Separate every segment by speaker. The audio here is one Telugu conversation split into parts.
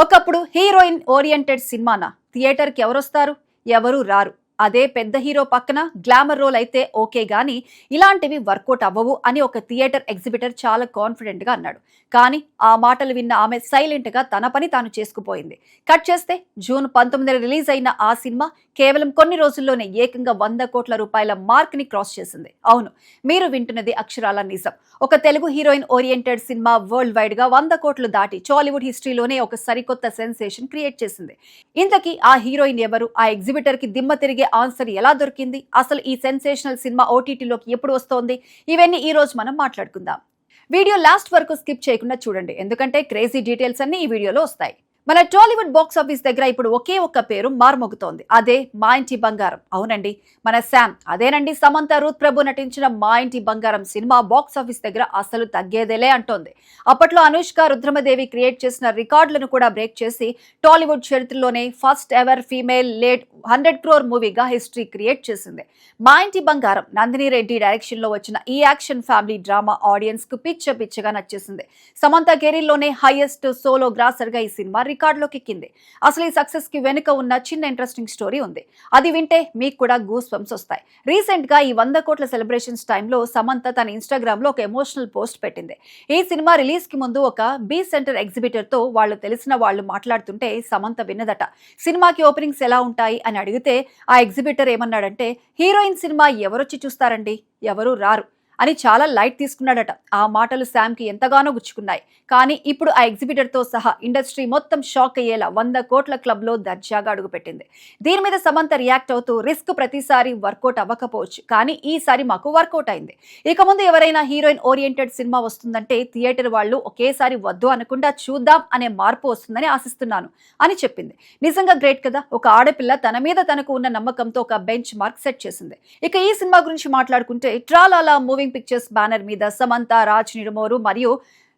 Speaker 1: ఒకప్పుడు హీరోయిన్ ఓరియంటెడ్ సినిమానా థియేటర్కి ఎవరొస్తారు? ఎవరు రారు. అదే పెద్ద హీరో పక్కన గ్లామర్ రోల్ అయితే ఓకే గానీ ఇలాంటివి వర్కౌట్ అవ్వవు అని ఒక థియేటర్ ఎగ్జిబిటర్ చాలా కాన్ఫిడెంట్ గా అన్నాడు. కానీ ఆ మాటలు విన్న ఆమె సైలెంట్ గా తన పని తాను చేసుకుపోయింది. కట్ చేస్తే జూన్ 19 రిలీజ్ అయిన ఆ సినిమా కేవలం కొన్ని రోజుల్లోనే ఏకంగా 100 కోట్ల రూపాయల మార్క్ ని క్రాస్ చేసింది. అవును, మీరు వింటున్నది అక్షరాల నిజం. ఒక Telugu heroine oriented cinema world wide గా 100 కోట్లు దాటి టాలీవుడ్ హిస్టరీలోనే ఒక సరికొత్త సెన్సేషన్ క్రియేట్ చేసింది. ఇంతకీ ఆ హీరోయిన్ ఎవరు? ఆ ఎగ్జిబిటర్ కి దిమ్మ తిరిగే ఆన్సర్ ఎలా దొరికింది? అసలు ఈ సెన్సేషనల్ సినిమా ఓటీటీలోకి ఎప్పుడు వస్తోంది? ఇవన్నీ ఈ రోజు మనం మాట్లాడుకుందాం. వీడియో లాస్ట్ వరకు స్కిప్ చేయకుండా చూడండి, ఎందుకంటే క్రేజీ డీటెయిల్స్ అన్ని ఈ వీడియోలో వస్తాయి. మన టాలీవుడ్ బాక్స్ ఆఫీస్ దగ్గర ఇప్పుడు ఒకే ఒక్క పేరు మార్మోగుతోంది. అదే మా ఇంటి బంగారం. అవునండి, మన శామ్. అదేనండి, సమంత రూత్ ప్రభు నటించిన మా ఇంటి బంగారం సినిమా బాక్స్ ఆఫీస్ దగ్గర అసలు తగ్గేదేలే అంటోంది. అప్పట్లో అనుష్క, రుద్రమదేవి క్రియేట్ చేసిన రికార్డులను కూడా బ్రేక్ చేసి టాలీవుడ్ చరిత్రలోనే first ever female led 100 crore మూవీగా హిస్టరీ క్రియేట్ చేసింది. మా ఇంటి బంగారం నందిని రెడ్డి డైరెక్షన్ లో వచ్చిన ఈ యాక్షన్ ఫ్యామిలీ డ్రామా ఆడియన్స్ కు పిచ్చగా నచ్చేసింది. సమంత కెరీర్ లోనే హైయెస్ట్ సోలో గ్రాసర్ గా ఈ సినిమా రికార్డులోకి ఎక్కింది. అసలు ఈ సక్సెస్ కి వెనుక ఉన్న చిన్న ఇంట్రెస్టింగ్ స్టోరీ ఉంది. అది వింటే మీకు కూడా గూస్ బంప్స్ వస్తాయి. రీసెంట్ గా ఈ 100 కోట్ల సెలబ్రేషన్స్ టైంలో సమంత తన ఇన్స్టాగ్రామ్ లో ఒక ఎమోషనల్ పోస్ట్ పెట్టింది. ఈ సినిమా రిలీజ్ కి ముందు ఒక బి సెంటర్ ఎగ్జిబిటర్ తో వాళ్ళు తెలిసిన వాళ్ళు మాట్లాడుతుంటే సమంత విన్నదట. సినిమాకి ఓపెనింగ్స్ ఎలా ఉంటాయి అని అడిగితే ఆ ఎగ్జిబిటర్ ఏమన్నాడంటే, హీరోయిన్ సినిమా ఎవరొచ్చి చూస్తారండి, ఎవరు రారు అని చాలా లైట్ తీసుకున్నాడట. ఆ మాటలు శామ్ కి ఎంతగానో గుచ్చుకున్నాయి. కానీ ఇప్పుడు ఆ ఎగ్జిబిటర్ తో సహా ఇండస్ట్రీ మొత్తం షాక్ అయ్యేలా 100 కోట్ల క్లబ్ లో దర్జాగా అడుగుపెట్టింది. దీని మీద సమంత రియాక్ట్ అవుతూ, రిస్క్ ప్రతిసారి వర్కౌట్ అవ్వకపోవచ్చు, కానీ ఈసారి మాకు వర్కౌట్ అయింది. ఇక ముందు ఎవరైనా హీరోయిన్ ఓరియంటెడ్ సినిమా వస్తుందంటే థియేటర్ వాళ్ళు ఒకేసారి వద్దు అనకుండా చూద్దాం అనే మార్పు వస్తుందని ఆశిస్తున్నాను అని చెప్పింది. నిజంగా గ్రేట్ కదా. ఒక ఆడపిల్ల తన మీద తనకు ఉన్న నమ్మకంతో ఒక బెంచ్ మార్క్ సెట్ చేసింది. ఇక ఈ సినిమా గురించి మాట్లాడుకుంటే, ట్రాలాలా మూవింగ్ పిక్చర్స్ బ్యానర్ మీద సమంత, రాజ్ నిడుమోరు మరియు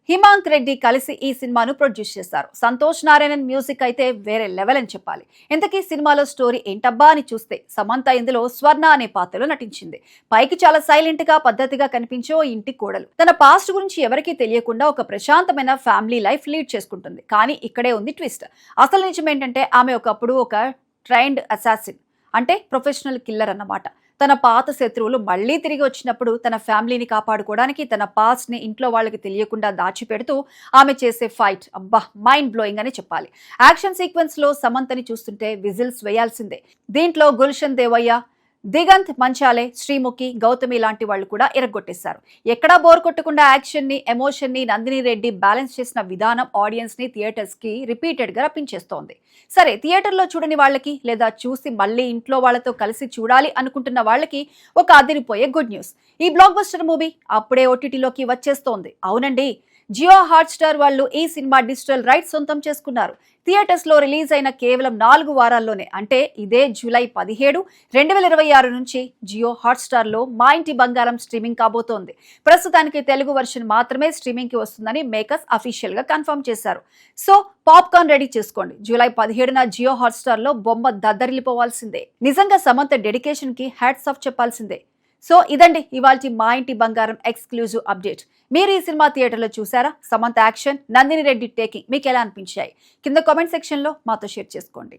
Speaker 1: హిమాంక్ రెడ్డి కలిసి ఈ సినిమాను ప్రొడ్యూస్ చేశారు. సంతోష్ నారాయణన్ మ్యూజిక్ అయితే వేరే లెవెల్ అని చెప్పాలి. ఇంతకీ సినిమాలో స్టోరీ ఏంటబ్బా అని చూస్తే, సమంత ఇందులో స్వర్ణ అనే పాత్రలో నటించింది. పైకి చాలా సైలెంట్ గా పద్ధతిగా కనిపించే ఓ ఇంటి కోడలు తన పాస్ట్ గురించి ఎవరికీ తెలియకుండా ఒక ప్రశాంతమైన ఫ్యామిలీ లైఫ్ లీడ్ చేసుకుంటుంది. కానీ ఇక్కడే ఉంది ట్విస్ట్. అసలు నిజం ఏంటంటే, ఆమె ఒకప్పుడు ఒక ట్రైన్డ్ అసాసిన్, అంటే ప్రొఫెషనల్ కిల్లర్ అన్నమాట. తన పాత శత్రువులు మళ్లీ తిరిగి వచ్చినప్పుడు తన ఫ్యామిలీని కాపాడుకోవడానికి తన పాస్ట్ ని ఇంట్లో వాళ్ళకి తెలియకుండా దాచిపెడుతూ ఆమె చేసే ఫైట్ అబ్బా మైండ్ బ్లోయింగ్ అని చెప్పాలి. యాక్షన్ సీక్వెన్స్ లో సమంతని చూస్తుంటే విజిల్స్ వేయాల్సిందే. దీంట్లో గుల్షన్ దేవయ్య, దిగంత్ మంచాలే, శ్రీముఖి, గౌతమి లాంటి వాళ్ళు కూడా ఎరగొట్టేశారు. ఎక్కడా బోర్ కొట్టకుండా యాక్షన్ ని, ఎమోషన్ ని నందిని రెడ్డి బ్యాలెన్స్ చేసిన విధానం ఆడియన్స్ ని థియేటర్స్ కి రిపీటెడ్ గా రప్పించేస్తోంది. సరే, థియేటర్ లో చూడని వాళ్ళకి, లేదా చూసి మళ్ళీ ఇంట్లో వాళ్ళతో కలిసి చూడాలి అనుకుంటున్న వాళ్ళకి ఒక అదిరిపోయే గుడ్ న్యూస్. ఈ బ్లాక్ బస్టర్ మూవీ అప్పుడే ఓటీటీలోకి వచ్చేస్తోంది. అవునండి, జియో హాట్స్టార్ వాళ్ళు ఈ సినిమా డిజిటల్ రైట్స్ సొంతం చేసుకున్నారు. థియేటర్స్ లో రిలీజ్ అయిన కేవలం 4 వారాల్లోనే, అంటే ఇదే జూలై 17, 2026 నుంచి జియో హాట్స్టార్ లో మా ఇంటి బంగారం స్ట్రీమింగ్ కాబోతోంది. ప్రస్తుతానికి తెలుగు వర్షన్ మాత్రమే స్ట్రీమింగ్ కి వస్తుందని మేకర్స్ అఫీషియల్ గా కన్ఫర్మ్ చేశారు. సో పాప్కార్న్ రెడీ చేసుకోండి. జూలై 17న జియో హాట్స్టార్ లో బొమ్మ దద్దరిల్లిపోవాల్సిందే. నిజంగా సమంత డెడికేషన్ కి హ్యాట్స్ ఆఫ్ చెప్పాల్సిందే. సో ఇదండి ఇవాల్టి మా ఇంటి బంగారం ఎక్స్క్లూజివ్ అప్డేట్. మీరు ఈ సినిమా థియేటర్లో చూసారా? సమంత యాక్షన్, నందిని రెడ్డి టేకింగ్ మీకు ఎలా అనిపించాయి? కింద కామెంట్ సెక్షన్ లో మాతో షేర్ చేసుకోండి.